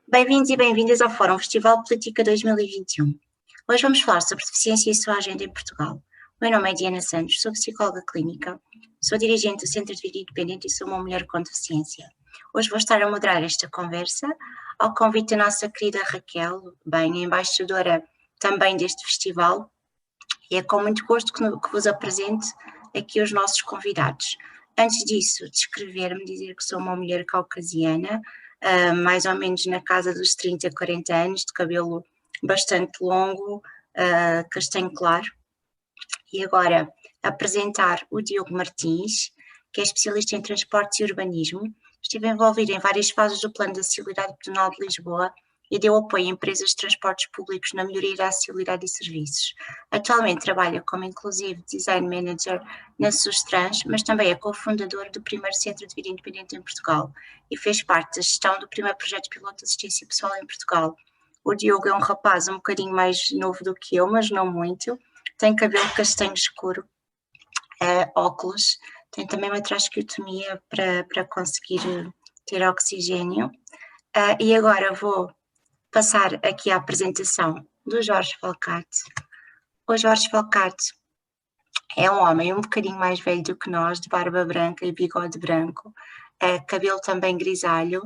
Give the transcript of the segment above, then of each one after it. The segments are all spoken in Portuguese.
Bem-vindos e bem-vindas ao Fórum Festival Política 2021. Hoje vamos falar sobre deficiência e sua agenda em Portugal. O meu nome é Diana Santos, sou psicóloga clínica, sou dirigente do Centro de Vida Independente e sou uma mulher com deficiência. Hoje vou estar a moderar esta conversa ao convite da nossa querida Raquel, bem, embaixadora também deste festival, e é com muito gosto que vos apresento aqui os nossos convidados. Antes disso, descrever-me, dizer que sou uma mulher caucasiana, mais ou menos na casa dos 30, 40 anos, de cabelo bastante longo, castanho claro. E agora apresentar o Diogo Martins, que é especialista em transportes e urbanismo. Esteve envolvido em várias fases do Plano de Acessibilidade Pedonal de Lisboa e deu apoio a empresas de transportes públicos na melhoria da acessibilidade e serviços. Atualmente trabalha como Inclusive Design Manager na Sustrans, mas também é cofundador do primeiro Centro de Vida Independente em Portugal e fez parte da gestão do primeiro projeto piloto de assistência pessoal em Portugal. O Diogo é um rapaz um bocadinho mais novo do que eu, mas não muito. Tem cabelo castanho escuro, óculos, tem também uma traqueotomia para conseguir ter oxigênio. E agora vou passar aqui a apresentação do Jorge Falcate. O Jorge Falcate é um homem um bocadinho mais velho do que nós, de barba branca e bigode branco, cabelo também grisalho,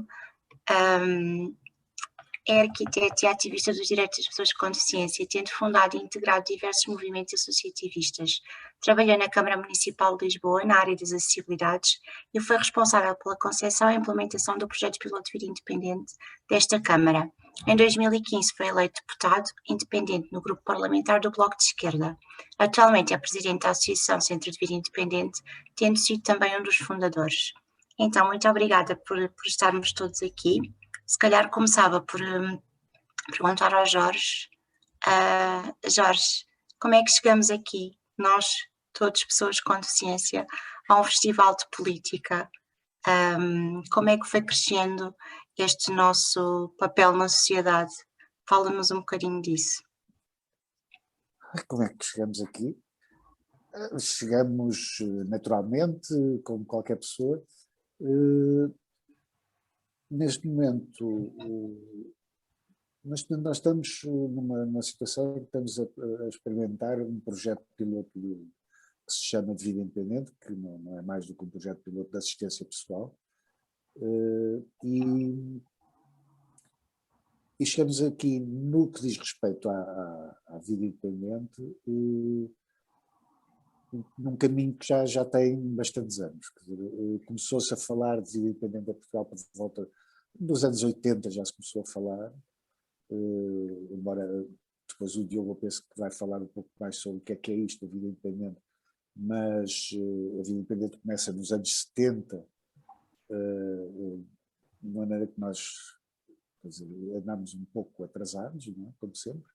é arquiteto e ativista dos direitos das pessoas com deficiência, tendo fundado e integrado diversos movimentos associativistas. Trabalhou na Câmara Municipal de Lisboa, na área das acessibilidades, e foi responsável pela concepção e implementação do projeto piloto de vida independente desta Câmara. Em 2015 foi eleito deputado independente no grupo parlamentar do Bloco de Esquerda. Atualmente é presidente da Associação Centro de Vida Independente, tendo sido também um dos fundadores. Então, muito obrigada por estarmos todos aqui. Se calhar começava por perguntar ao Jorge, Jorge, como é que chegamos aqui, nós, todas pessoas com deficiência, a um festival de política? Como é que foi crescendo este nosso papel na sociedade? Fala-nos um bocadinho disso. Como é que chegamos aqui? Chegamos naturalmente, como qualquer pessoa. Neste momento nós estamos numa situação em que estamos a experimentar um projeto piloto que se chama de Vida Independente, que não é mais do que um projeto piloto de assistência pessoal. E chegamos aqui no que diz respeito à vida independente, num caminho que já tem bastantes anos. Começou-se a falar de vida independente em Portugal por volta dos anos 80, já se começou a falar, embora depois o Diogo, eu penso que vai falar um pouco mais sobre o que é isto, a vida independente, mas a vida independente começa nos anos 70, de maneira que nós andámos um pouco atrasados, não é? Como sempre.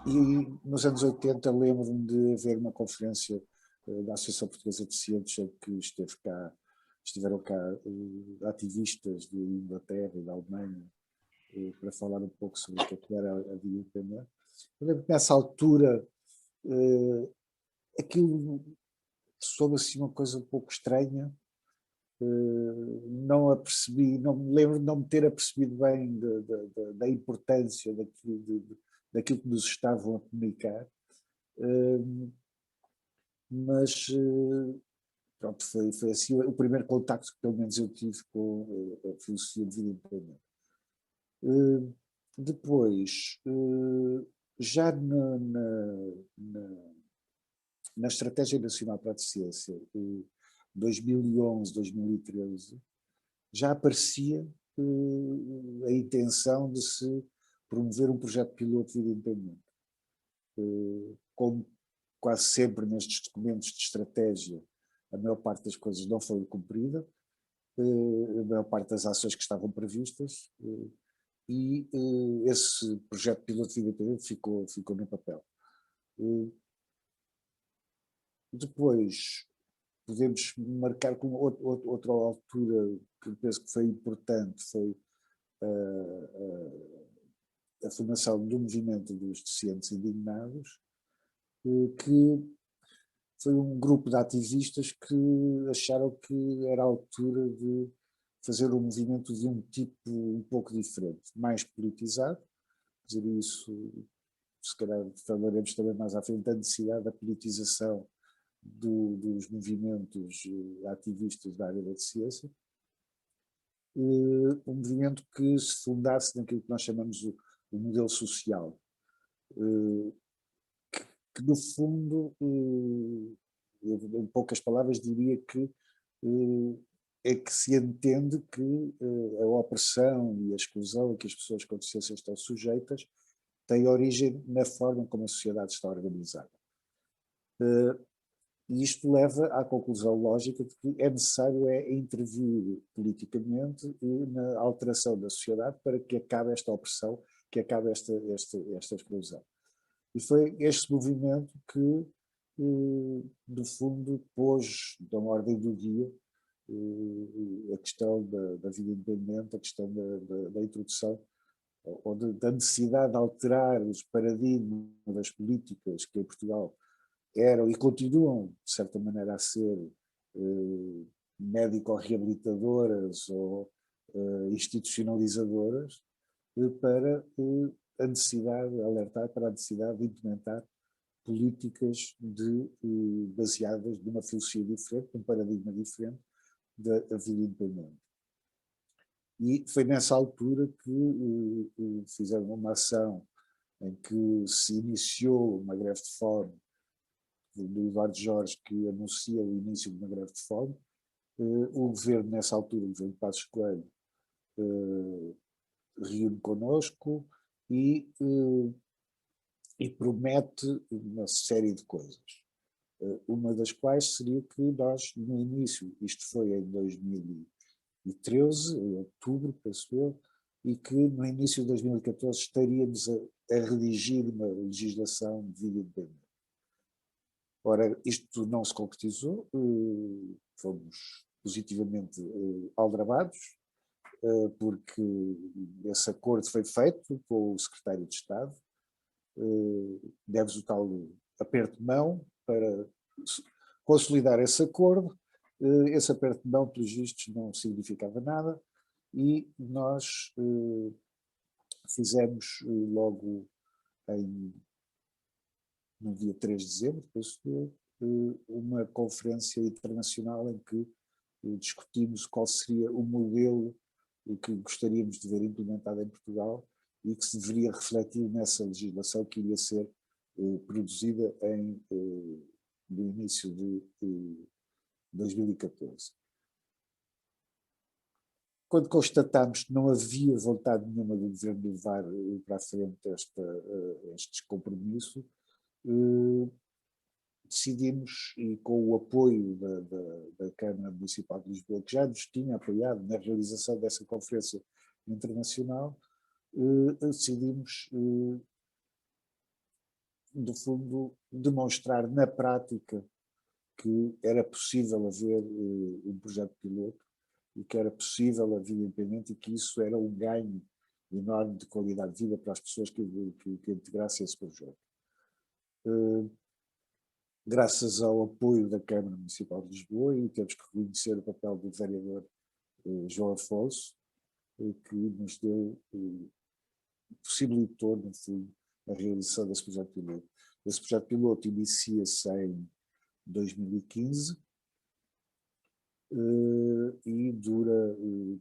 E nos anos 80 lembro-me de haver uma conferência da Associação Portuguesa de Deficientes em que estiveram cá ativistas de Inglaterra e da Alemanha para falar um pouco sobre o que era a vida independente. Eu lembro que nessa altura aquilo soube assim uma coisa um pouco estranha. Não a percebi, não me lembro de não me ter apercebido bem da importância daquilo que nos estavam a comunicar, mas pronto, foi assim o primeiro contacto que pelo menos eu tive com a filosofia de vida independente. Depois, já na Estratégia Nacional para a Deficiência, 2011, 2013, já aparecia a intenção de se promover um projeto piloto de vida independente. Como quase sempre nestes documentos de estratégia, a maior parte das coisas não foi cumprida, a maior parte das ações que estavam previstas, e esse projeto piloto de vida independente ficou no papel. Depois, podemos marcar com outra altura que penso que foi importante, foi a formação do movimento dos deficientes indignados, que foi um grupo de ativistas que acharam que era a altura de fazer um movimento de um tipo um pouco diferente, mais politizado, quer dizer, isso, se calhar falaremos também mais à frente, da necessidade da politização dos movimentos ativistas da área da ciência, um movimento que se fundasse naquilo que nós chamamos o modelo social, que no fundo, em poucas palavras diria que é que se entende que a opressão e a exclusão a que as pessoas com deficiência estão sujeitas tem origem na forma como a sociedade está organizada. E isto leva à conclusão lógica de que é necessário intervir politicamente na alteração da sociedade para que acabe esta opressão, que acabe esta exclusão. E foi este movimento que, no fundo, pôs na ordem do dia a questão da vida independente, a questão da introdução, ou da necessidade de alterar os paradigmas das políticas que em Portugal eram e continuam, de certa maneira, a ser médico-reabilitadoras ou institucionalizadoras, para a necessidade, alertar para a necessidade de implementar políticas baseadas numa filosofia diferente, num paradigma diferente da vida independente. E foi nessa altura que fizeram uma ação em que se iniciou uma greve de fome do Eduardo Jorge, que anuncia o início de uma greve de fome. O governo, nessa altura, o governo de Passos Coelho, reúne connosco e promete uma série de coisas. Uma das quais seria que nós, no início, isto foi em 2013, em outubro, penso eu, e que no início de 2014 estaríamos a redigir uma legislação de vida independente. Ora, isto não se concretizou, fomos positivamente aldrabados, porque esse acordo foi feito com o secretário de Estado, demos o tal aperto de mão para consolidar esse acordo. Esse aperto de mão, pelos vistos, não significava nada, e nós fizemos logo no dia 3 de dezembro, penso eu, uma conferência internacional em que discutimos qual seria o modelo que gostaríamos de ver implementado em Portugal e que se deveria refletir nessa legislação que iria ser produzida no início de 2014. Quando constatámos que não havia vontade nenhuma do governo de levar para a frente este compromisso, decidimos, e com o apoio da Câmara Municipal de Lisboa, que já nos tinha apoiado na realização dessa conferência internacional, decidimos, no fundo, demonstrar na prática que era possível haver um projeto piloto e que era possível a vida independente e que isso era um ganho enorme de qualidade de vida para as pessoas que integrassem esse projeto. Graças ao apoio da Câmara Municipal de Lisboa, e temos que reconhecer o papel do vereador João Afonso, que nos possibilitou, no fundo, a realização desse projeto piloto. Esse projeto piloto inicia-se em 2015 e dura,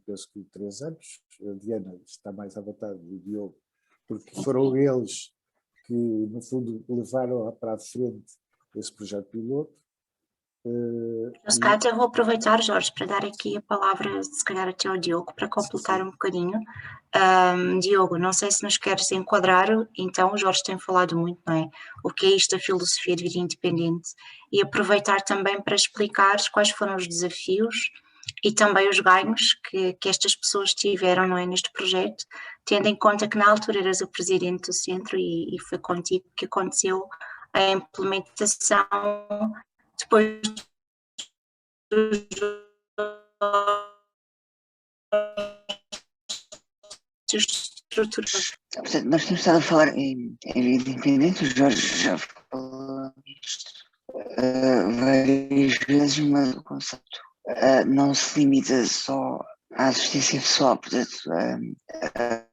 penso que 3 anos. A Diana está mais à vontade, o Diogo, porque foram eles que, no fundo, levaram para a frente esse projeto piloto. Se calhar até vou aproveitar, Jorge, para dar aqui a palavra, se calhar até ao Diogo, para completar um bocadinho. Diogo, não sei se nos queres enquadrar, então o Jorge tem falado muito, não é? O que é isto da filosofia de vida independente, e aproveitar também para explicar quais foram os desafios e também os ganhos que estas pessoas tiveram, não é, neste projeto, tendo em conta que na altura eras o presidente do centro e foi contigo que aconteceu a implementação depois Portanto, nós temos estado a falar em vida independente, o Jorge já falou nisto várias vezes, mas o conceito não se limita só à assistência pessoal, portanto, a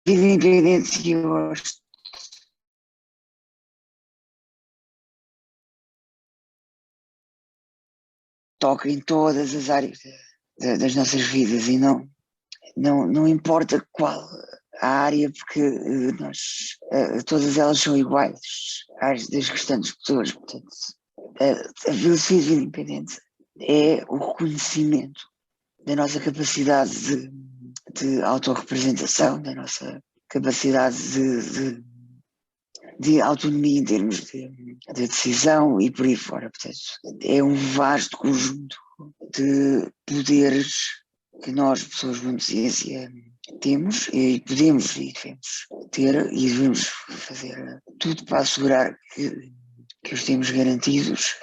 vida independente que eu toca em todas as áreas das nossas vidas e não importa qual a área, porque todas elas são iguais às das restantes pessoas. Portanto, a filosofia de vida independente é o reconhecimento da nossa capacidade de autorrepresentação, da nossa capacidade de autonomia em termos de decisão e por aí fora. Portanto, é um vasto conjunto de poderes que nós, pessoas com deficiência, temos e podemos e devemos ter e devemos fazer tudo para assegurar que os temos garantidos.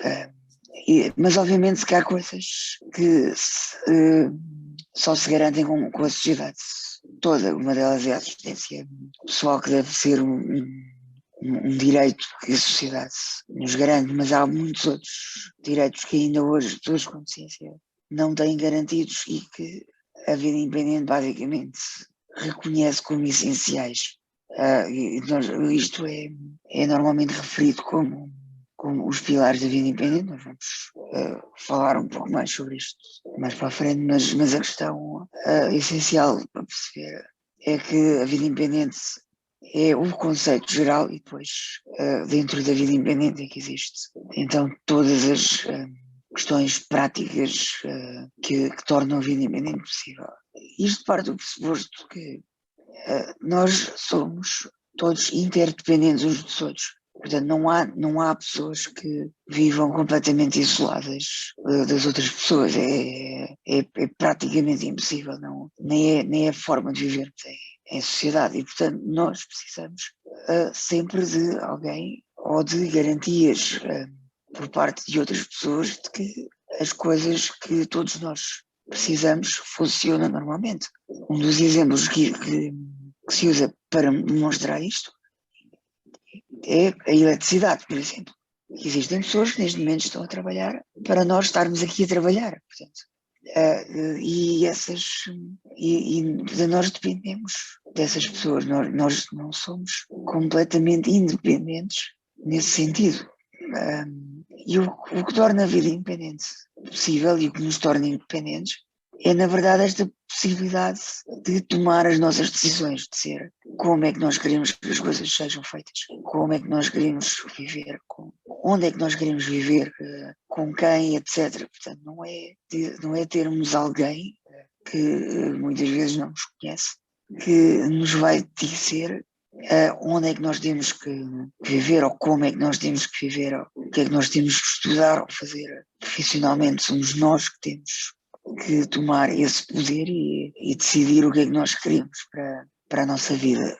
Mas obviamente que há coisas que só se garantem com a sociedade toda. Uma delas é a assistência pessoal, que deve ser um direito que a sociedade nos garante, mas há muitos outros direitos que ainda hoje pessoas com deficiência não têm garantidos e que a vida independente basicamente reconhece como essenciais. Isto é normalmente referido como os pilares da vida independente. Nós vamos falar um pouco mais sobre isto mais para a frente, mas a questão essencial para perceber é que a vida independente é o conceito geral e depois dentro da vida independente é que existe então todas as questões práticas que tornam a vida independente possível. Isto parte do pressuposto que nós somos todos interdependentes uns dos outros. Portanto, não há pessoas que vivam completamente isoladas das outras pessoas. É praticamente impossível, nem é a forma de viver em sociedade. E, portanto, nós precisamos sempre de alguém ou de garantias por parte de outras pessoas de que as coisas que todos nós precisamos funcionam normalmente. Um dos exemplos que se usa para demonstrar isto é a eletricidade, por exemplo. Existem pessoas que neste momento estão a trabalhar para nós estarmos aqui a trabalhar, portanto. Nós dependemos dessas pessoas, nós não somos completamente independentes nesse sentido. E o que torna a vida independente possível e o que nos torna independentes é, na verdade, esta possibilidade de tomar as nossas decisões, de ser como é que nós queremos que as coisas sejam feitas, como é que nós queremos viver, onde é que nós queremos viver, com quem, etc. Portanto, não é termos alguém que muitas vezes não nos conhece, que nos vai dizer onde é que nós temos que viver ou como é que nós temos que viver, ou o que é que nós temos que estudar ou fazer profissionalmente. Somos nós que temos que tomar esse poder e decidir o que é que nós queremos para a nossa vida.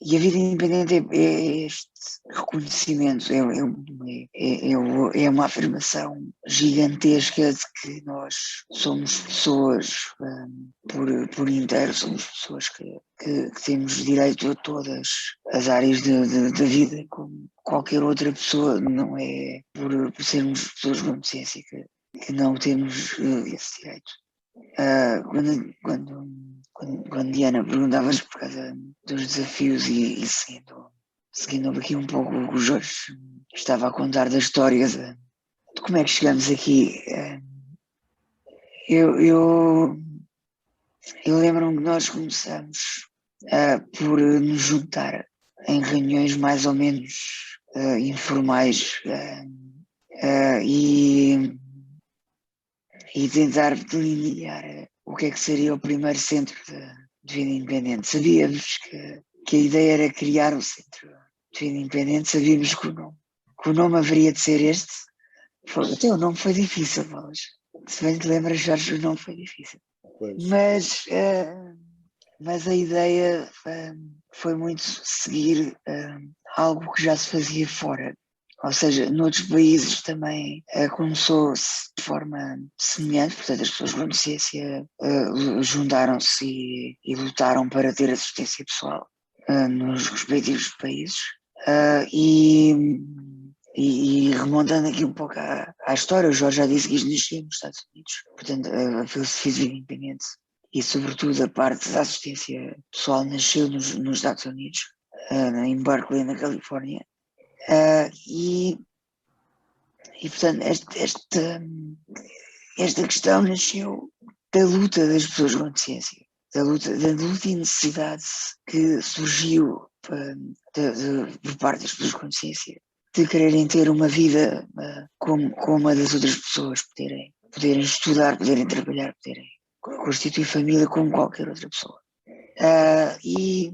E a vida independente é este reconhecimento, é uma afirmação gigantesca de que nós somos pessoas por inteiro, somos pessoas que temos direito a todas as áreas da vida, como qualquer outra pessoa. Não é por sermos pessoas com deficiência que não temos esse direito. Quando Diana perguntavas por causa dos desafios e seguindo aqui um pouco o que o Jorge estava a contar da história de como é que chegamos aqui, eu lembro-me que nós começamos por nos juntar em reuniões mais ou menos informais e tentar delinear o que é que seria o primeiro centro de vida independente. Sabíamos que a ideia era criar um centro de vida independente, sabíamos que o nome haveria de ser este. Até o nome foi difícil, se bem te lembras, Jorge, o nome foi difícil. Mas a ideia foi muito seguir algo que já se fazia fora. Ou seja, noutros países também começou-se de forma semelhante, portanto as pessoas com deficiência juntaram-se e lutaram para ter assistência pessoal nos respectivos países. E remontando aqui um pouco à história, o Jorge já disse que isto nasceu nos Estados Unidos, portanto a filosofia de vida independente e sobretudo a parte da assistência pessoal nasceu nos Estados Unidos, em Berkeley, na Califórnia, e portanto esta questão nasceu da luta das pessoas com deficiência, da luta e necessidade que surgiu por parte das pessoas com deficiência de quererem ter uma vida como a das outras pessoas, poderem estudar, poderem trabalhar, poderem constituir família como qualquer outra pessoa. E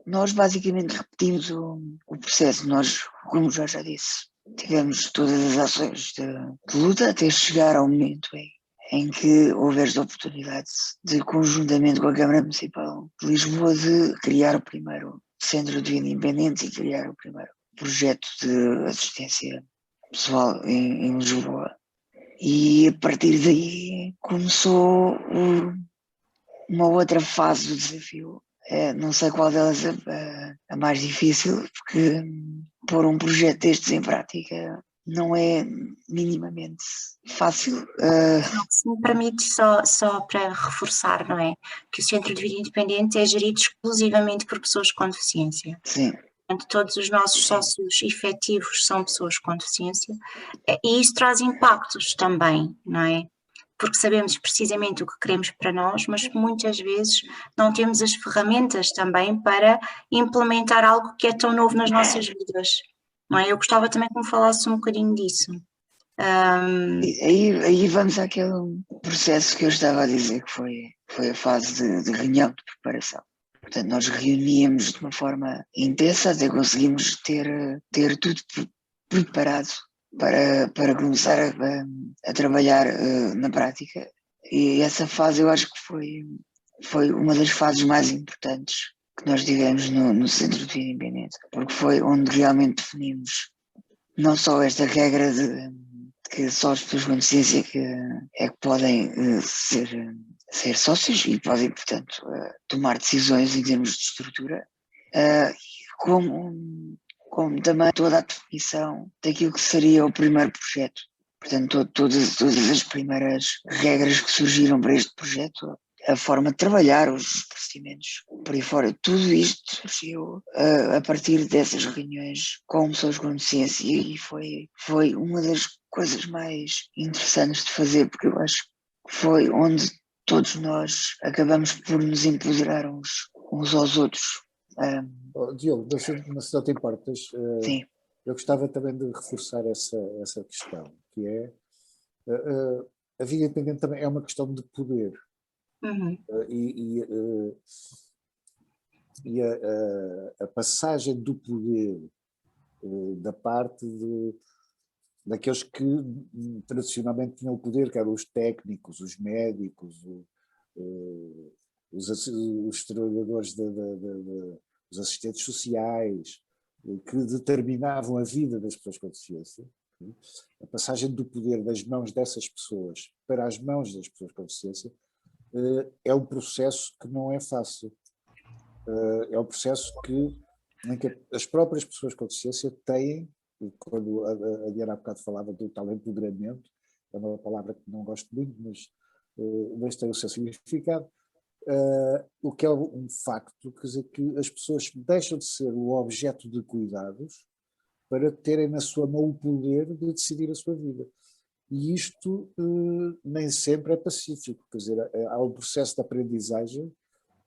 nós basicamente repetimos o processo. Nós, como já disse, tivemos todas as ações de luta até chegar ao momento em que houve esta oportunidade de, conjuntamente com a Câmara Municipal de Lisboa, de criar o primeiro Centro de Vida Independente e criar o primeiro projeto de assistência pessoal em Lisboa. E a partir daí começou uma outra fase do desafio. Não sei qual delas a mais difícil, porque pôr um projeto destes em prática não é minimamente fácil. Se me permite, só para reforçar, não é? Que o Centro de Vida Independente é gerido exclusivamente por pessoas com deficiência. Sim. Portanto, todos os nossos sócios efetivos são pessoas com deficiência, e isso traz impactos também, não é? Porque sabemos precisamente o que queremos para nós, mas muitas vezes não temos as ferramentas também para implementar algo que é tão novo nas nossas vidas, não é? Eu gostava também que me falasse um bocadinho disso. Aí vamos àquele processo que eu estava a dizer, que foi a fase de reunião de preparação. Portanto, nós reuníamos de uma forma intensa até conseguimos ter tudo preparado para começar a trabalhar na prática. E essa fase eu acho que foi uma das fases mais importantes que nós tivemos no Centro de Vida Independente, porque foi onde realmente definimos não só esta regra de que só as pessoas com deficiência que podem ser sócios e podem, portanto, tomar decisões em termos de estrutura, como também toda a definição daquilo que seria o primeiro projeto. Portanto, todas as primeiras regras que surgiram para este projeto, a forma de trabalhar, os procedimentos por aí fora, tudo isto surgiu a partir dessas reuniões com pessoas com deficiência e foi uma das coisas mais interessantes de fazer, porque eu acho que foi onde todos nós acabamos por nos empoderar uns aos outros. Diogo, mas se não te importas, Sim. eu gostava também de reforçar essa questão, que é a vida independente também é uma questão de poder. Uhum. E a passagem do poder da parte daqueles que tradicionalmente tinham o poder, que eram os técnicos, os médicos, os trabalhadores, os assistentes sociais, que determinavam a vida das pessoas com deficiência. A passagem do poder das mãos dessas pessoas para as mãos das pessoas com deficiência é um processo que não é fácil. É um processo em que as próprias pessoas com deficiência têm, quando a Diana há bocado falava do tal empoderamento, é uma palavra que não gosto muito, mas tem o seu significado, o que é um facto, quer dizer, que as pessoas deixam de ser o objeto de cuidados para terem na sua mão o poder de decidir a sua vida. E isto nem sempre é pacífico, quer dizer, há um processo de aprendizagem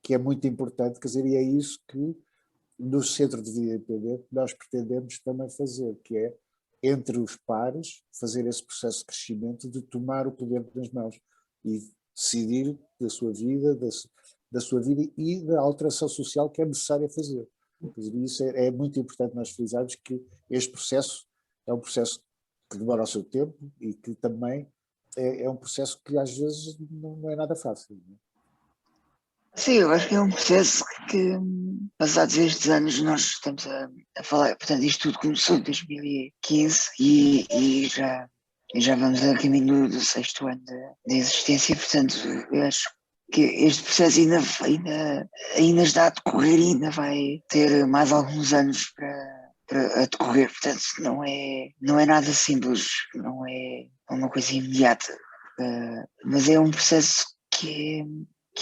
que é muito importante, quer dizer, e é isso que no Centro de Vida Independente nós pretendemos também fazer, que é, entre os pares, fazer esse processo de crescimento, de tomar o poder nas mãos e decidir da sua vida, da sua vida e da alteração social que é necessária fazer. Quer dizer, isso é muito importante nós frisarmos que este processo é um processo que demora o seu tempo e que também é um processo que às vezes não é nada fácil. Não é? Sim, eu acho que é um processo que, passados estes anos, nós estamos a falar, portanto, isto tudo começou em 2015 e já vamos a caminho do 6º ano de existência, portanto, eu acho que este processo ainda está a decorrer e ainda vai ter mais alguns anos a decorrer, portanto não é nada simples, não é uma coisa imediata, mas é um processo que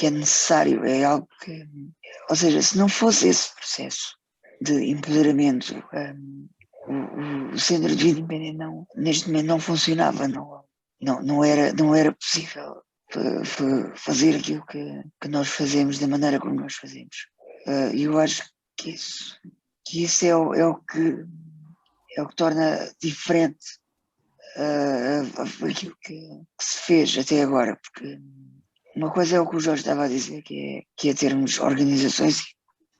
é necessário, é algo que, ou seja, se não fosse esse processo de empoderamento, o Centro de Vida Independente neste momento não funcionava, não era possível fazer aquilo que nós fazemos da maneira como nós fazemos. E eu acho que isso é o que torna diferente aquilo que se fez até agora, porque uma coisa é o que o Jorge estava a dizer, que é termos organizações que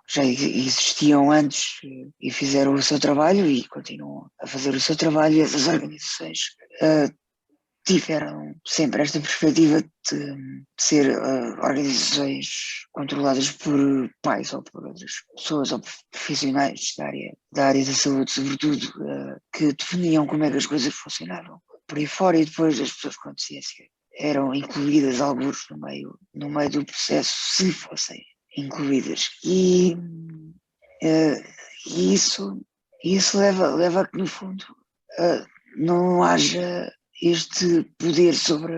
já existiam antes e fizeram o seu trabalho e continuam a fazer o seu trabalho, e essas organizações tiveram sempre esta perspectiva de ser organizações controladas por pais ou por outras pessoas ou profissionais da área da saúde, sobretudo, que definiam como é que as coisas funcionavam por aí fora, e depois as pessoas com deficiência eram incluídas alguns no meio do processo, se fossem incluídas. E isso leva a que, no fundo, não haja este poder sobre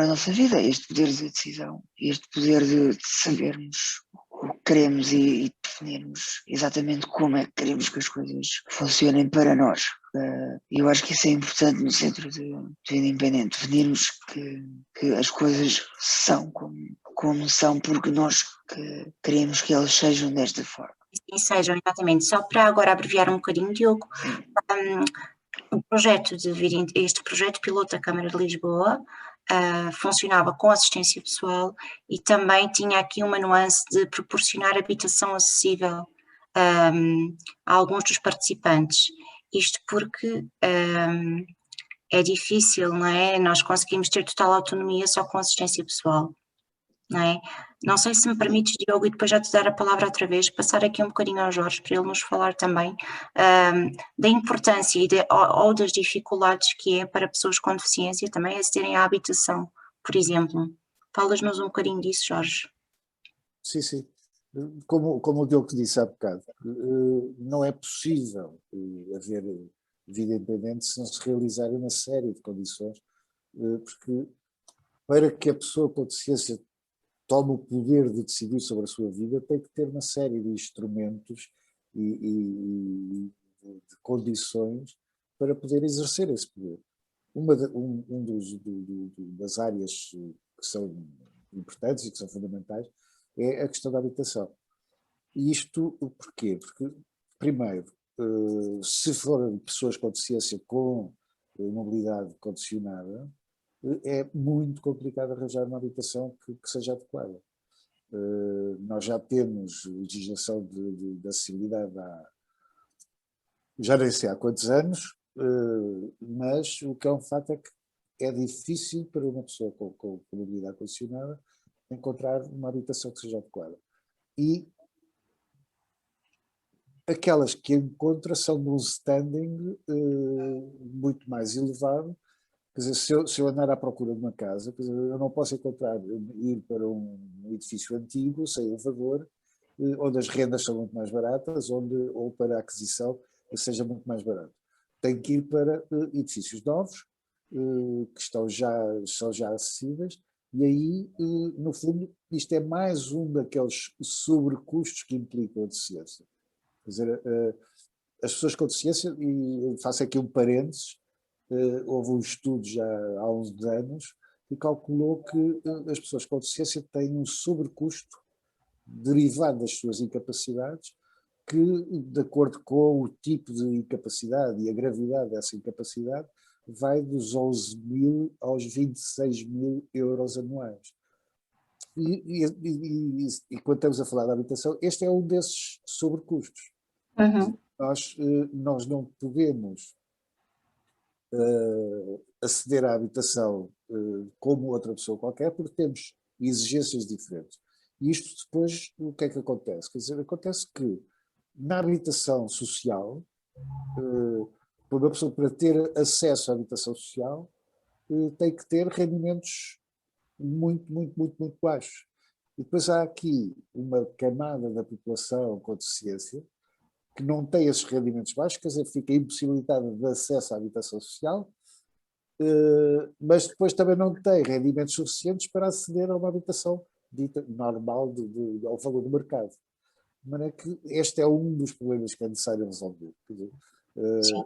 a nossa vida, este poder de decisão, este poder de sabermos o que queremos e definirmos exatamente como é que queremos que as coisas funcionem para nós. Eu acho que isso é importante no Centro de Vida Independente, definirmos que as coisas são como são, porque nós queremos que elas sejam desta forma. Sim, sejam, exatamente. Só para agora abreviar um bocadinho, Diogo, este projeto piloto da Câmara de Lisboa funcionava com assistência pessoal e também tinha aqui uma nuance de proporcionar habitação acessível a alguns dos participantes. Isto porque é difícil, não é? Nós conseguimos ter total autonomia só com assistência pessoal, não é? Não sei se me permites, Diogo, e depois já te dar a palavra outra vez, passar aqui um bocadinho ao Jorge para ele nos falar também da importância ou das dificuldades que é para pessoas com deficiência também acederem à habitação, por exemplo. Falas-nos um bocadinho disso, Jorge. Sim, sim. Como o Diogo disse há bocado, não é possível haver vida independente se não se realizar uma série de condições, porque para que a pessoa com deficiência tome o poder de decidir sobre a sua vida, tem que ter uma série de instrumentos e de condições para poder exercer esse poder. Das áreas que são importantes e que são fundamentais é a questão da habitação. E isto porquê? Porque, primeiro, se forem pessoas com deficiência com mobilidade condicionada, é muito complicado arranjar uma habitação que seja adequada. Nós já temos legislação de acessibilidade já nem sei há quantos anos, mas o que é um fato é que é difícil para uma pessoa com mobilidade condicionada encontrar uma habitação que seja adequada. E aquelas que encontra são de um standing muito mais elevado. Quer dizer, se eu andar à procura de uma casa, quer dizer, eu não posso ir para um edifício antigo, sem elevador, onde as rendas são muito mais baratas, ou para a aquisição seja muito mais barato. Tenho que ir para edifícios novos, que são já acessíveis, e aí, no fundo, isto é mais um daqueles sobrecustos que implicam a deficiência. Quer dizer, as pessoas com deficiência, e faço aqui um parênteses, houve um estudo já há uns anos que calculou que as pessoas com deficiência têm um sobrecusto derivado das suas incapacidades que, de acordo com o tipo de incapacidade e a gravidade dessa incapacidade, vai dos 11.000 aos 26.000 euros anuais. E quando estamos a falar da habitação, este é um desses sobrecustos. Uhum. Nós não podemos aceder à habitação como outra pessoa qualquer, porque temos exigências diferentes. E isto depois, o que é que acontece? Quer dizer, acontece que na habitação social, para uma pessoa para ter acesso à habitação social, tem que ter rendimentos muito, muito, muito, muito baixos. E depois há aqui uma camada da população com deficiência que não tem esses rendimentos baixos, quer dizer, fica impossibilitada de acesso à habitação social, mas depois também não tem rendimentos suficientes para aceder a uma habitação dita normal ao valor do mercado. De maneira que este é um dos problemas que é necessário resolver. Quer dizer, Sim.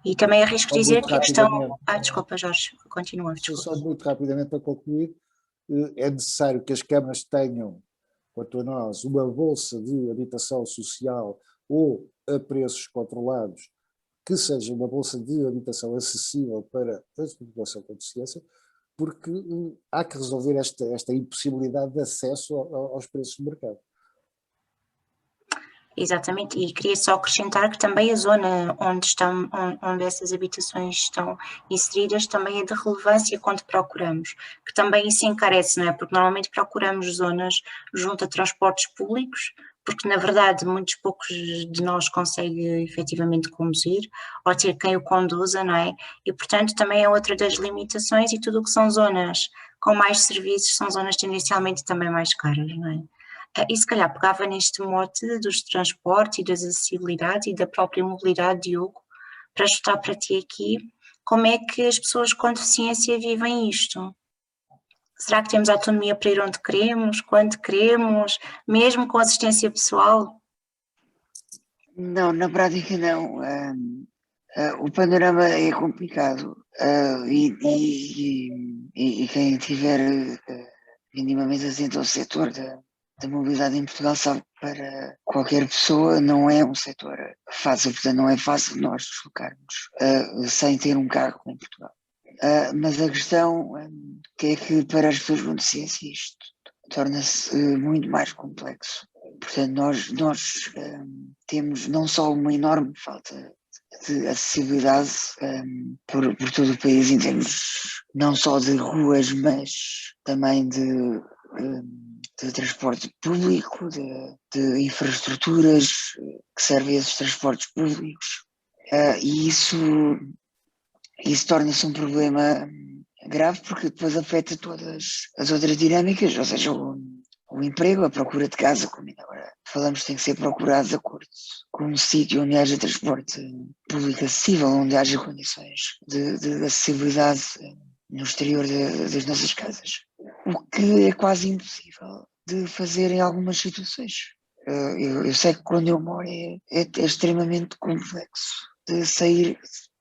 E também arrisco dizer muito que a questão... rapidamente. Desculpa, Jorge, continua. Só muito rapidamente para concluir, é necessário que as câmaras tenham, quanto a nós, uma bolsa de habitação social ou a preços controlados, que seja uma bolsa de habitação acessível para a população com deficiência, porque há que resolver esta impossibilidade de acesso aos preços do mercado. Exatamente, e queria só acrescentar que também a zona onde essas habitações estão inseridas também é de relevância quando procuramos, que também isso encarece, não é? Porque normalmente procuramos zonas junto a transportes públicos, porque na verdade muitos poucos de nós conseguem efetivamente conduzir, ou ter quem o conduza, não é? E portanto também é outra das limitações, e tudo o que são zonas com mais serviços são zonas tendencialmente também mais caras, não é? E se calhar pegava neste mote dos transportes e das acessibilidades e da própria mobilidade, Diogo, para chutar para ti aqui, como é que as pessoas com deficiência vivem isto? Será que temos autonomia para ir onde queremos, quando queremos, mesmo com assistência pessoal? Não, na prática não. O panorama é complicado, e quem tiver minimamente atento ao setor da mobilidade em Portugal sabe que para qualquer pessoa não é um setor fácil, portanto não é fácil nós deslocarmos sem ter um carro em Portugal. Mas a questão é que para as pessoas com deficiência isto torna-se muito mais complexo. Portanto, nós temos não só uma enorme falta de acessibilidade por todo o país em termos não só de ruas, mas também de transporte público, de infraestruturas que servem a esses transportes públicos, e isso torna-se um problema grave porque depois afeta todas as outras dinâmicas, ou seja, o emprego, a procura de casa, como ainda agora falamos, tem que ser procurado de acordo com um sítio onde haja transporte público acessível, onde haja condições de acessibilidade no exterior das nossas casas. O que é quase impossível de fazer em algumas situações. Eu sei que quando eu moro é extremamente complexo de sair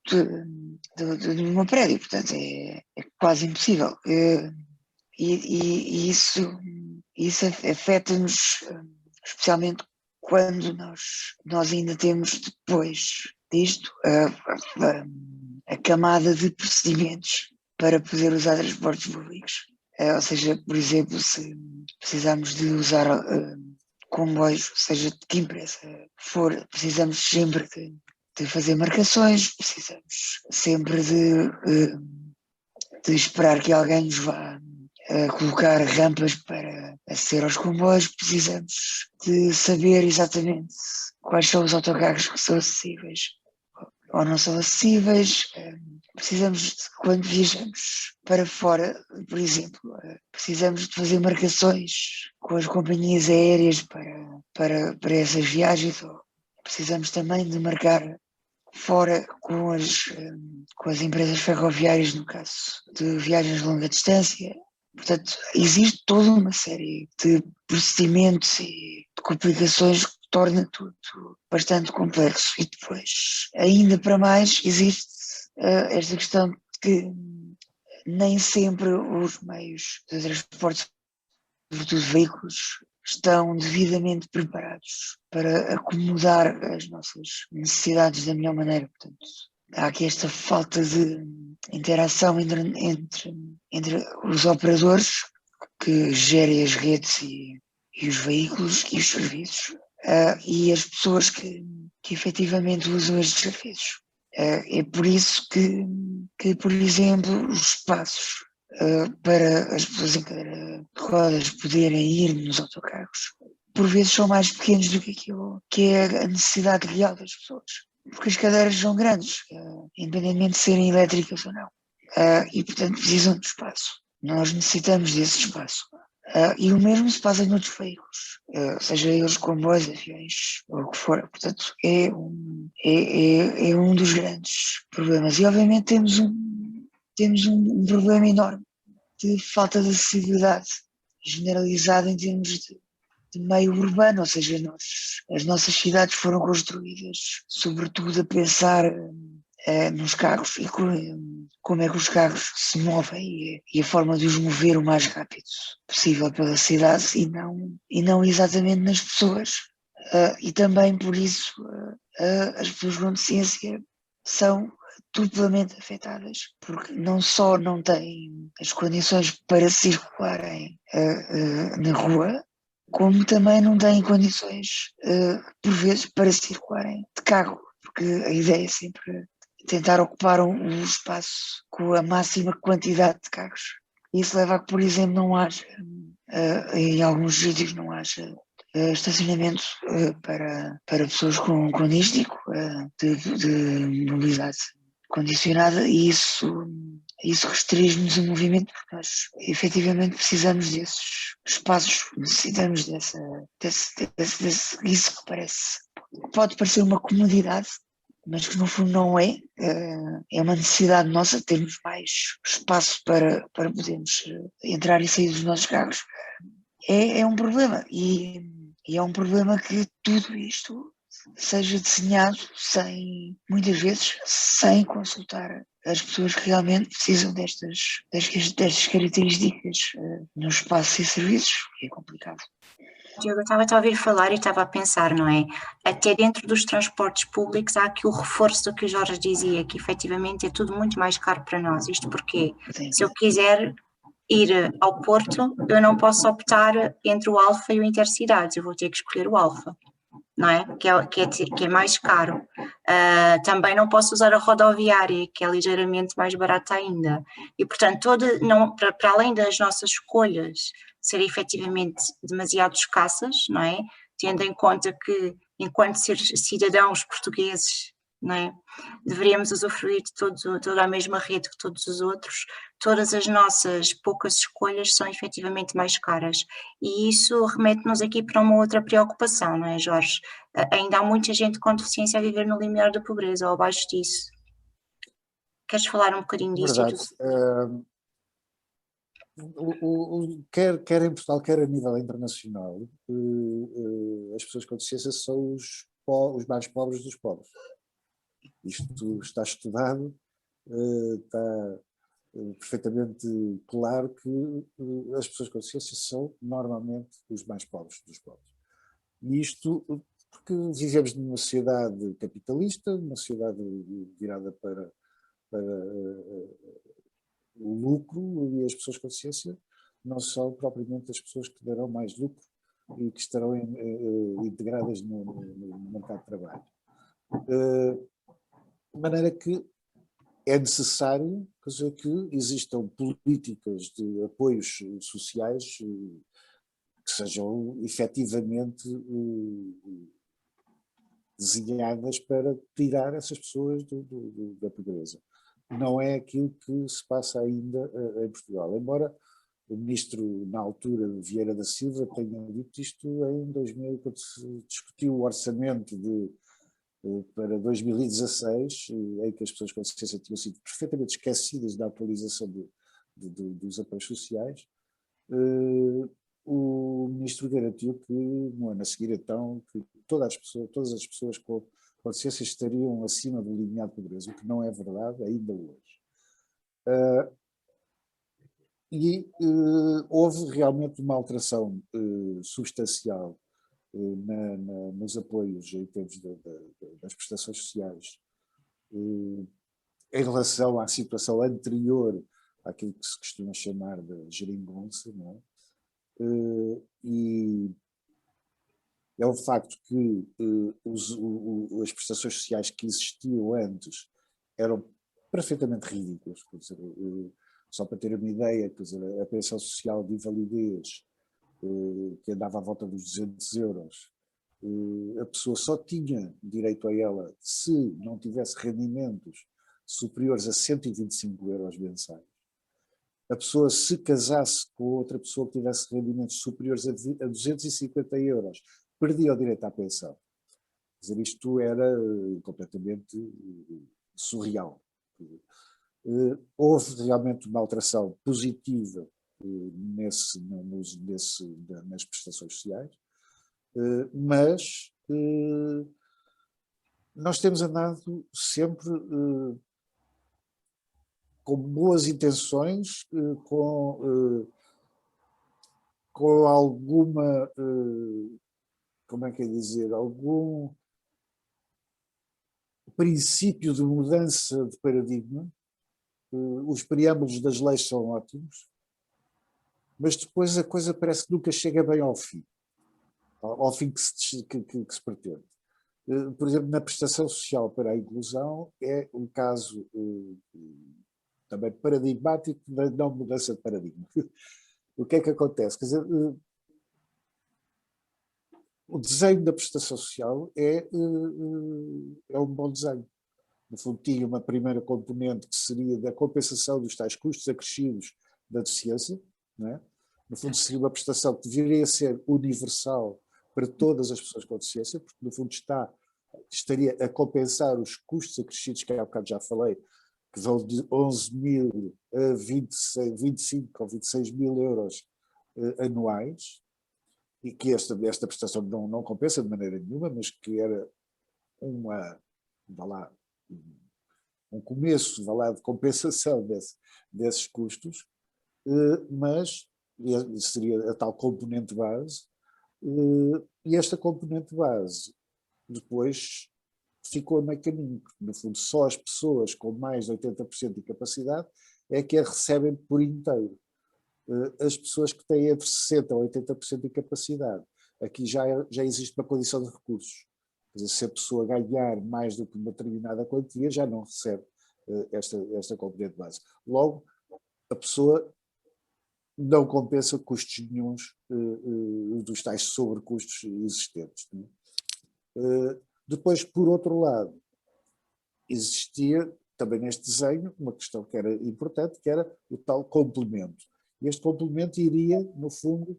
de um prédio, portanto é quase impossível. E isso afeta-nos especialmente quando nós ainda temos depois disto a camada de procedimentos para poder usar transportes públicos. Ou seja, por exemplo, se precisarmos de usar comboios, seja de que empresa for, precisamos sempre de fazer marcações, precisamos sempre de esperar que alguém nos vá colocar rampas para aceder aos comboios, precisamos de saber exatamente quais são os autocarros que são acessíveis ou não são acessíveis. Precisamos, quando viajamos para fora, por exemplo, precisamos de fazer marcações com as companhias aéreas para essas viagens. Precisamos também de marcar fora com as empresas ferroviárias, no caso de viagens de longa distância. Portanto, existe toda uma série de procedimentos e de complicações que torna tudo bastante complexo. E depois, ainda para mais, existe esta questão de que nem sempre os meios de transporte, sobretudo veículos, estão devidamente preparados para acomodar as nossas necessidades da melhor maneira. Portanto, há aqui esta falta de interação entre os operadores que gerem as redes e os veículos e os serviços, e as pessoas que efetivamente usam estes serviços. É por isso que, por exemplo, os espaços para as pessoas em cadeira de rodas poderem ir nos autocarros, por vezes são mais pequenos do que aquilo que é a necessidade real das pessoas. Porque as cadeiras são grandes, independentemente de serem elétricas ou não, e portanto precisam de espaço. Nós necessitamos desse espaço. E o mesmo se passa noutros veículos, seja eles comboios, aviões, ou o que for. Portanto, é um dos grandes problemas. E obviamente temos um problema enorme de falta de acessibilidade generalizada em termos de meio urbano, ou seja, as nossas cidades foram construídas sobretudo a pensar nos carros e como é que os carros se movem e a forma de os mover o mais rápido possível pela cidade e não exatamente nas pessoas. E também por isso as pessoas com deficiência são duplamente afetadas, porque não só não têm as condições para circularem na rua, como também não têm condições, por vezes, para circularem de carro, porque a ideia é sempre tentar ocupar um espaço com a máxima quantidade de carros. Isso leva a que, por exemplo, não haja, em alguns sítios, não haja estacionamento para pessoas com dístico, de mobilidade condicionada, e isso restringe-nos o movimento, porque nós efetivamente precisamos desses espaços, necessitamos isso que pode parecer uma comodidade, mas que no fundo não é. É uma necessidade nossa termos mais espaço para podermos entrar e sair dos nossos carros. É um problema, e é um problema que tudo isto seja desenhado muitas vezes, sem consultar as pessoas que realmente precisam destas características no espaço e serviços, que é complicado. Eu estava a ouvir falar e estava a pensar, não é? Até dentro dos transportes públicos há aqui o reforço do que o Jorge dizia, que efetivamente é tudo muito mais caro para nós. Isto porque, Sim. se eu quiser ir ao Porto, eu não posso optar entre o Alfa e o Intercidades, eu vou ter que escolher o Alfa, não é? Que é mais caro. Também não posso usar a rodoviária, que é ligeiramente mais barata ainda. E, portanto, para além das nossas escolhas serem efetivamente demasiado escassas, não é? Tendo em conta que, enquanto cidadãos portugueses, não é? Deveríamos usufruir de toda a mesma rede que todos os outros, todas as nossas poucas escolhas são efetivamente mais caras. E isso remete-nos aqui para uma outra preocupação, não é, Jorge? Ainda há muita gente com deficiência a viver no limiar da pobreza ou abaixo disso. Queres falar um bocadinho disso? Verdade. Quer em Portugal, quer a nível internacional, as pessoas com deficiência são os mais pobres dos pobres. Isto está estudado, está perfeitamente claro que as pessoas com deficiência são normalmente os mais pobres dos pobres. E isto porque vivemos numa sociedade capitalista, numa sociedade virada para o lucro, e as pessoas com deficiência não são propriamente as pessoas que darão mais lucro e que estarão integradas no mercado de trabalho. De maneira que é necessário, quer dizer, que existam políticas de apoios sociais que sejam efetivamente desenhadas para tirar essas pessoas da pobreza. Não é aquilo que se passa ainda em Portugal, embora o ministro, na altura, Vieira da Silva, tenha dito isto em 2000, quando se discutiu o orçamento para 2016, em que as pessoas com deficiência tinham sido perfeitamente esquecidas da atualização dos apoios sociais. O ministro garantiu que no ano a seguir, então, que todas as pessoas com deficiência estariam acima do limiar de pobreza, o que não é verdade ainda hoje. Houve realmente uma alteração substancial nos apoios em termos das prestações sociais em relação à situação anterior àquilo que se costuma chamar de geringonça, não é? E é um facto que as prestações sociais que existiam antes eram perfeitamente ridículas. Quer dizer, só para ter uma ideia, quer dizer, a pensão social de invalidez, que andava à volta dos 200 euros, a pessoa só tinha direito a ela se não tivesse rendimentos superiores a 125 euros mensais. a pessoa se casasse com outra pessoa que tivesse rendimentos superiores a 250 euros, perdia o direito à pensão. Quer dizer, isto era completamente surreal. Houve realmente uma alteração positiva nas prestações sociais, mas nós temos andado sempre com boas intenções, com alguma, como é que é dizer, algum princípio de mudança de paradigma. Os preâmbulos das leis são ótimos, mas depois a coisa parece que nunca chega bem ao fim que se pretende. Por exemplo, na prestação social para a inclusão é um caso também paradigmático da não mudança de paradigma. O que é que acontece? Quer dizer, o desenho da prestação social é um bom desenho. No fundo, tinha uma primeira componente que seria da compensação dos tais custos acrescidos da deficiência, não é? No fundo, seria uma prestação que deveria ser universal para todas as pessoas com deficiência, porque no fundo estaria a compensar os custos acrescidos, que há bocado já falei, que vão de 11 mil a 25 ou 26 mil euros anuais, e que esta prestação não compensa de maneira nenhuma, mas que era um começo de compensação desses custos, mas seria a tal componente base, e esta componente base depois ficou a meio caminho, porque no fundo só as pessoas com mais de 80% de capacidade é que a recebem por inteiro. As pessoas que têm entre 60% ou 80% de capacidade, aqui já existe uma condição de recursos. Quer dizer, se a pessoa ganhar mais do que uma determinada quantia, já não recebe esta componente base. Logo, a pessoa não compensa custos nenhuns dos tais sobrecustos existentes. Depois, por outro lado, existia também neste desenho uma questão que era importante, que era o tal complemento. E este complemento iria, no fundo,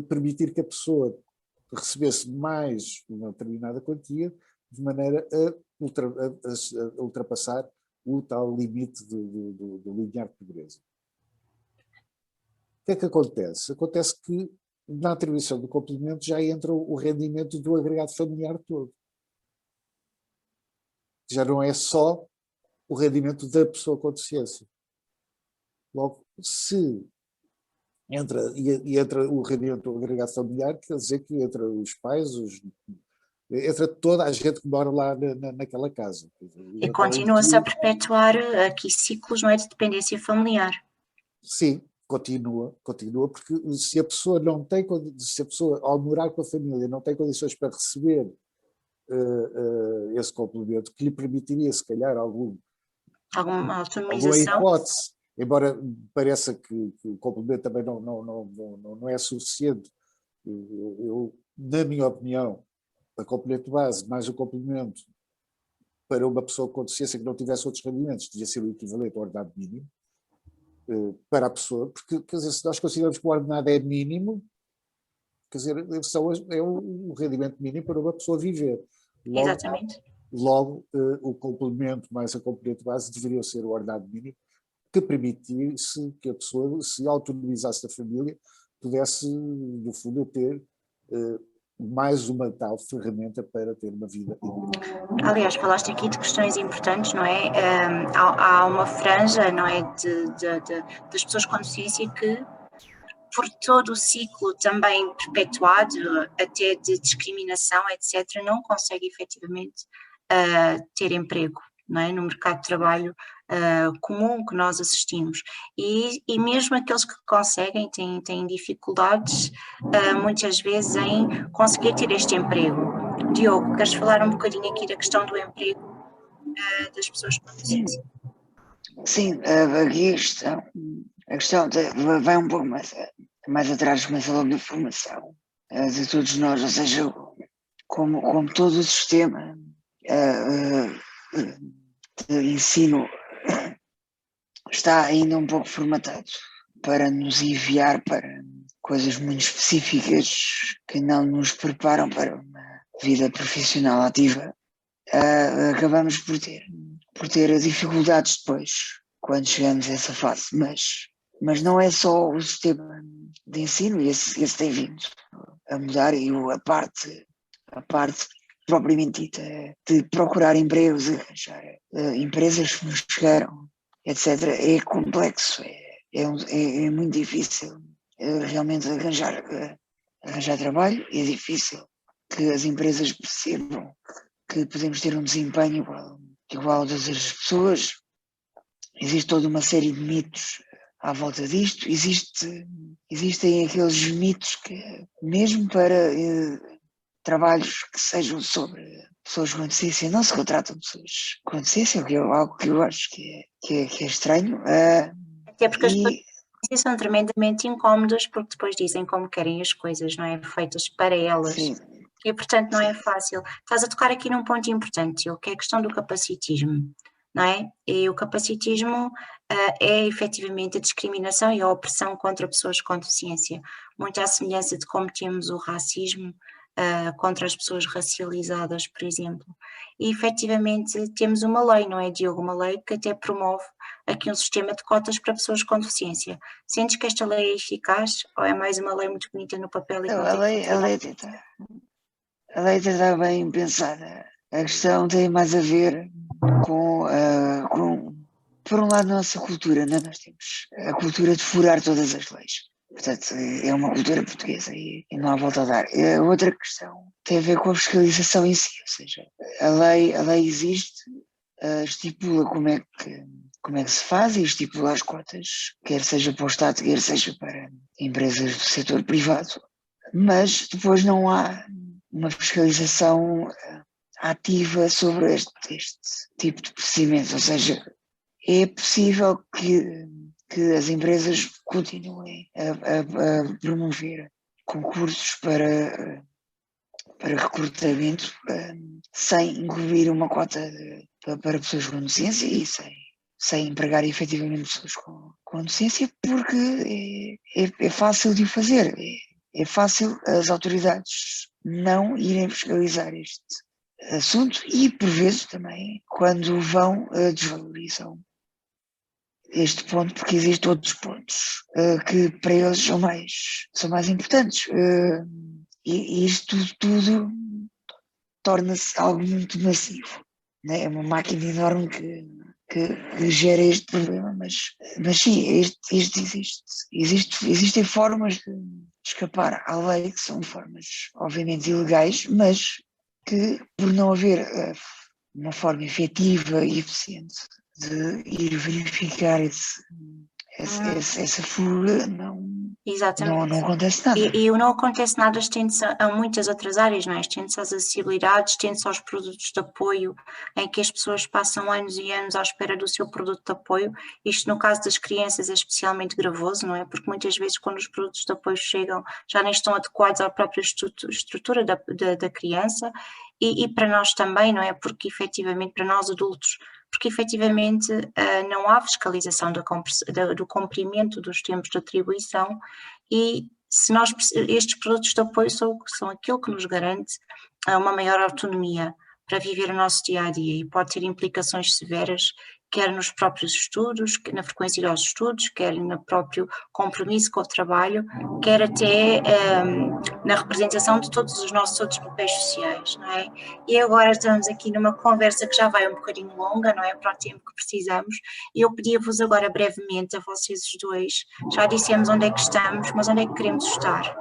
permitir que a pessoa recebesse mais uma determinada quantia, de maneira a ultrapassar o tal limite do limiar de pobreza. O que é que acontece? Acontece que na atribuição do complemento já entra o rendimento do agregado familiar todo. Já não é só o rendimento da pessoa com deficiência. Logo, se entra o rendimento do agregado familiar, quer dizer que entra os pais, entra toda a gente que mora lá naquela casa. E continua-se a perpetuar aqui ciclos, não é, de dependência familiar. Sim, continua, porque se a pessoa ao morar com a família não tem condições para receber esse complemento, que lhe permitiria se calhar alguma autonomização, hipótese, embora pareça que o complemento também não é suficiente. Na minha opinião, a complemento base mais o complemento para uma pessoa com deficiência que não tivesse outros rendimentos devia ser o equivalente ao ordenado mínimo para a pessoa, porque, quer dizer, se nós consideramos que o ordenado é mínimo, quer dizer, é o rendimento mínimo para uma pessoa viver. Exatamente. Logo, o complemento mais a componente base deveria ser o ordenado mínimo, que permitisse que a pessoa se autonomizasse da família, pudesse, no fundo, ter mais uma tal ferramenta para ter uma vida digna. Aliás, falaste aqui de questões importantes, não é? Há uma franja, não é, das pessoas com deficiência que, por todo o ciclo também perpetuado, até de discriminação, etc., não consegue efetivamente ter emprego, não é? No mercado de trabalho comum que nós assistimos. E mesmo aqueles que conseguem têm dificuldades muitas vezes em conseguir ter este emprego. Diogo, queres falar um bocadinho aqui da questão do emprego das pessoas com deficiência? Sim, aqui a questão vai um pouco mais atrás, começa logo da formação de todos nós, ou seja, como todo o sistema de ensino está ainda um pouco formatado para nos enviar para coisas muito específicas que não nos preparam para uma vida profissional ativa, acabamos por ter dificuldades depois, quando chegamos a essa fase. Mas não é só o sistema de ensino, esse tem vindo a mudar, e a parte propriamente dita de procurar empregos, arranjar empresas que nos chegaram, etc., é complexo, é muito difícil realmente arranjar trabalho, é difícil que as empresas percebam que podemos ter um desempenho igual a das outras pessoas. Existe toda uma série de mitos à volta disto. Existem aqueles mitos que, mesmo para trabalhos que sejam sobre pessoas com deficiência, não se contratam pessoas com deficiência, o que é algo que eu acho que é estranho. Até porque as pessoas são tremendamente incómodas, porque depois dizem como querem as coisas, não é? Feitas para elas. Sim. E, portanto, não é fácil. Estás a tocar aqui num ponto importante, que é a questão do capacitismo, não é? E o capacitismo é efetivamente a discriminação e a opressão contra pessoas com deficiência, muito à semelhança de como temos o racismo contra as pessoas racializadas, por exemplo. E efetivamente temos uma lei, não é, Diogo? Uma lei que até promove aqui um sistema de cotas para pessoas com deficiência. Sentes que esta lei é eficaz ou é mais uma lei muito bonita no papel e que não tem a lei está bem pensada. A questão tem mais a ver com por um lado, a nossa cultura, né? Nós temos a cultura de furar todas as leis. Portanto, é uma cultura portuguesa e não há volta a dar. A outra questão tem a ver com a fiscalização em si, ou seja, a lei existe, estipula como é que se faz e estipula as cotas, quer seja para o Estado, quer seja para empresas do setor privado, mas depois não há uma fiscalização ativa sobre este tipo de procedimentos, ou seja, é possível que as empresas continuem a promover concursos para recrutamento sem incluir uma cota para pessoas com deficiência e sem empregar efetivamente pessoas com deficiência, porque é fácil de o fazer, é fácil as autoridades não irem fiscalizar este assunto e, por vezes, também, quando vão, desvalorizam este ponto, porque existem outros pontos que para eles são mais importantes. E isto tudo torna-se algo muito massivo. Né? É uma máquina enorme que gera este problema, mas sim, este existe. Existem formas de escapar à lei, que são formas obviamente ilegais, mas que, por não haver uma forma efetiva e eficiente de ir verificar essa fuga, não acontece nada. E não acontece nada, estende-se a muitas outras áreas, não é? Estende-se às acessibilidades, estende-se aos produtos de apoio, em que as pessoas passam anos e anos à espera do seu produto de apoio. Isto, no caso das crianças, é especialmente gravoso, não é? Porque muitas vezes, quando os produtos de apoio chegam, já nem estão adequados à própria estrutura da criança e para nós também, não é? Porque, efetivamente, para nós adultos, porque efetivamente não há fiscalização do cumprimento dos tempos de atribuição e se estes produtos de apoio são aquilo que nos garante uma maior autonomia para viver o nosso dia-a-dia e pode ter implicações severas, quer nos próprios estudos, na frequência dos estudos, quer no próprio compromisso com o trabalho, quer até na representação de todos os nossos outros papéis sociais, não é? E agora estamos aqui numa conversa que já vai um bocadinho longa, não é? Para o tempo que precisamos, e eu pedia-vos agora brevemente a vocês os dois, já dissemos onde é que estamos, mas onde é que queremos estar?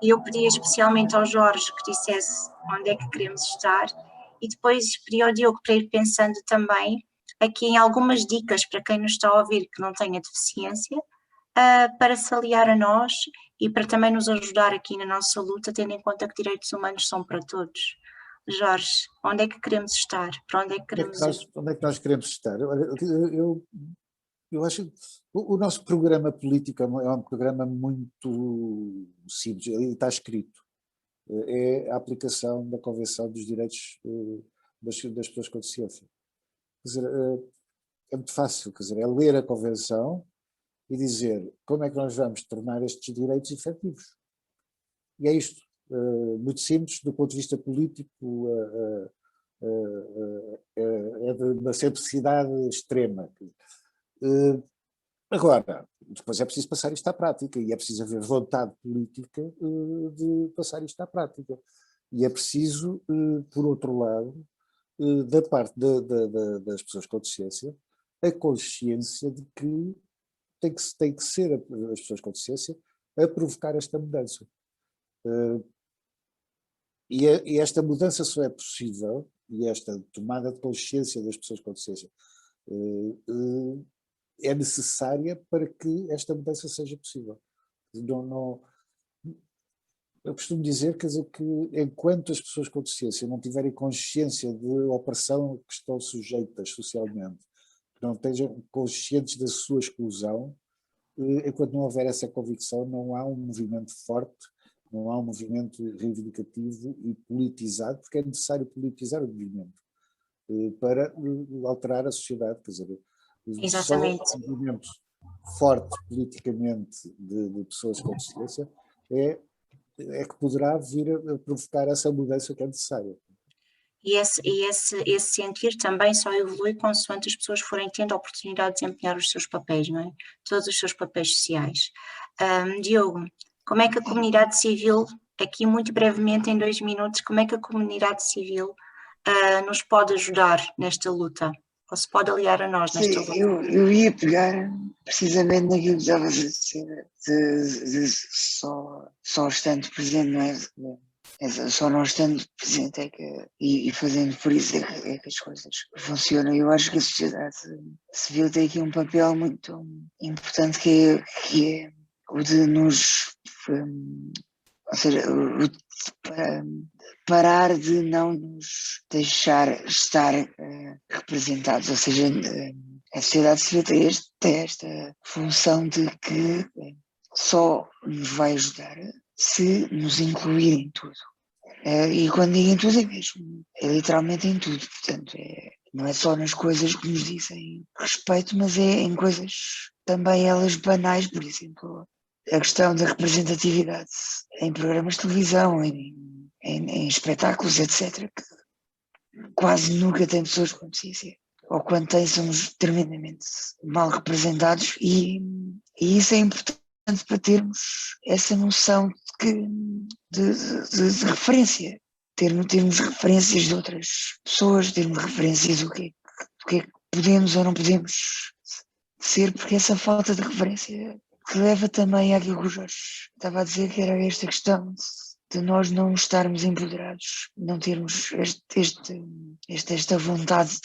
E eu pedia especialmente ao Jorge que dissesse onde é que queremos estar, e depois pedi ao Diogo para ir pensando também aqui em algumas dicas para quem nos está a ouvir que não tenha deficiência, para se aliar a nós e para também nos ajudar aqui na nossa luta, tendo em conta que direitos humanos são para todos. Jorge, onde é que queremos estar? Para onde é que queremos ir? Onde é que nós queremos estar? Olha, eu acho que o nosso programa político é um programa muito simples, ele está escrito. É a aplicação da Convenção dos Direitos das Pessoas com Deficiência. Quer dizer, é muito fácil, quer dizer, é ler a Convenção e dizer como é que nós vamos tornar estes direitos efetivos. E é isto, muito simples, do ponto de vista político, é de uma simplicidade extrema. Agora, depois é preciso passar isto à prática e é preciso haver vontade política de passar isto à prática. E é preciso, por outro lado, da parte das pessoas com deficiência, a consciência de que tem que ser as pessoas com deficiência a provocar esta mudança. E esta mudança só é possível, e esta tomada de consciência das pessoas com deficiência é necessária para que esta mudança seja possível. Eu costumo dizer, quer dizer, que enquanto as pessoas com deficiência não tiverem consciência de opressão que estão sujeitas socialmente, que não estejam conscientes da sua exclusão, enquanto não houver essa convicção, não há um movimento forte, não há um movimento reivindicativo e politizado, porque é necessário politizar o movimento para alterar a sociedade. Quer dizer, Exatamente. só um movimento forte politicamente de pessoas com deficiência é que poderá vir a provocar essa mudança que é necessária. E esse sentir também só evolui consoante as pessoas forem tendo a oportunidade de desempenhar os seus papéis, não é? Todos os seus papéis sociais. Diogo, como é que a comunidade civil, aqui muito brevemente em 2 minutos, como é que a comunidade civil nos pode ajudar nesta luta? Ou se pode aliar a nós nesta luta? Eu ia pegar precisamente naquilo que estavas a dizer, de só estando presente, não é? Só não estando presente e fazendo por isso é que as coisas funcionam. Eu acho que a sociedade civil tem aqui um papel muito importante que é o de nos, ou seja, parar de não nos deixar estar representados, ou seja, a sociedade civil tem esta função de que só nos vai ajudar se nos incluir em tudo. E quando digo em tudo é mesmo, é literalmente em tudo, portanto, não é só nas coisas que nos dizem respeito, mas é em coisas também elas banais, por exemplo, a questão da representatividade em programas de televisão, em espetáculos, etc., que quase nunca tem pessoas com deficiência, ou quando tem somos tremendamente mal representados e isso é importante para termos essa noção de referência, termos referências de outras pessoas, termos referências do que é que podemos ou não podemos ser, porque essa falta de referência que leva também àquilo que o Jorge estava a dizer, que era esta questão de nós não estarmos empoderados, não termos esta vontade de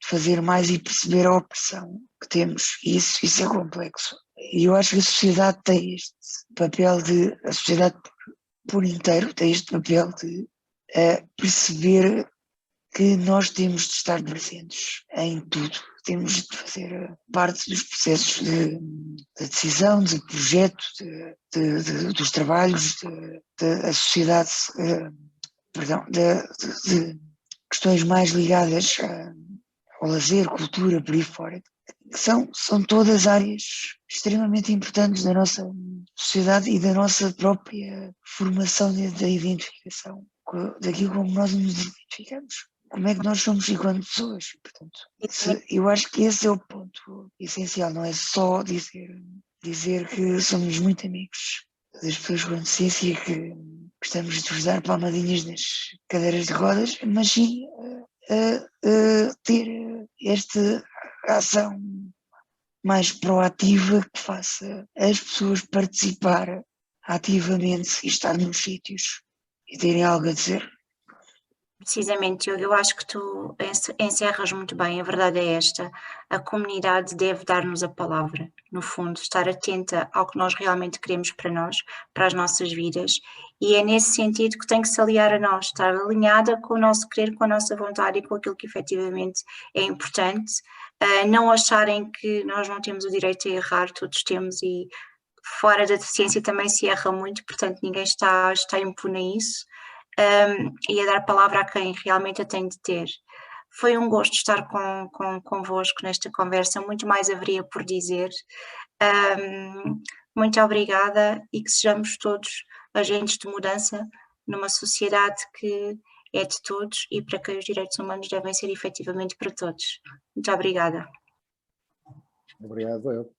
fazer mais e perceber a opressão que temos. Isso é complexo. E eu acho que a sociedade tem este papel a sociedade por inteiro tem este papel de perceber que nós temos de estar presentes em tudo, temos de fazer parte dos processos de decisão, de projeto, dos trabalhos, da sociedade, perdão, de questões mais ligadas ao lazer, cultura, por aí fora, que são todas áreas extremamente importantes da nossa sociedade e da nossa própria formação da identificação, daquilo como nós nos identificamos. Como é que nós somos enquanto pessoas? Portanto, eu acho que esse é o ponto essencial, não é só dizer que somos muito amigos das pessoas com deficiência e que gostamos de vos dar palmadinhas nas cadeiras de rodas, mas sim ter esta ação mais proativa que faça as pessoas participar ativamente e estar nos sítios e terem algo a dizer. Precisamente, eu acho que tu encerras muito bem, a verdade é esta, a comunidade deve dar-nos a palavra, no fundo, estar atenta ao que nós realmente queremos para nós, para as nossas vidas, e é nesse sentido que tem que se aliar a nós, estar alinhada com o nosso querer, com a nossa vontade e com aquilo que efetivamente é importante, não acharem que nós não temos o direito a errar, todos temos, e fora da deficiência também se erra muito, portanto ninguém está impune a isso. E a dar palavra a quem realmente a tem de ter. Foi um gosto estar convosco nesta conversa, muito mais haveria por dizer. Muito obrigada e que sejamos todos agentes de mudança numa sociedade que é de todos e para que os direitos humanos devem ser efetivamente para todos. Muito obrigada. Obrigado, eu.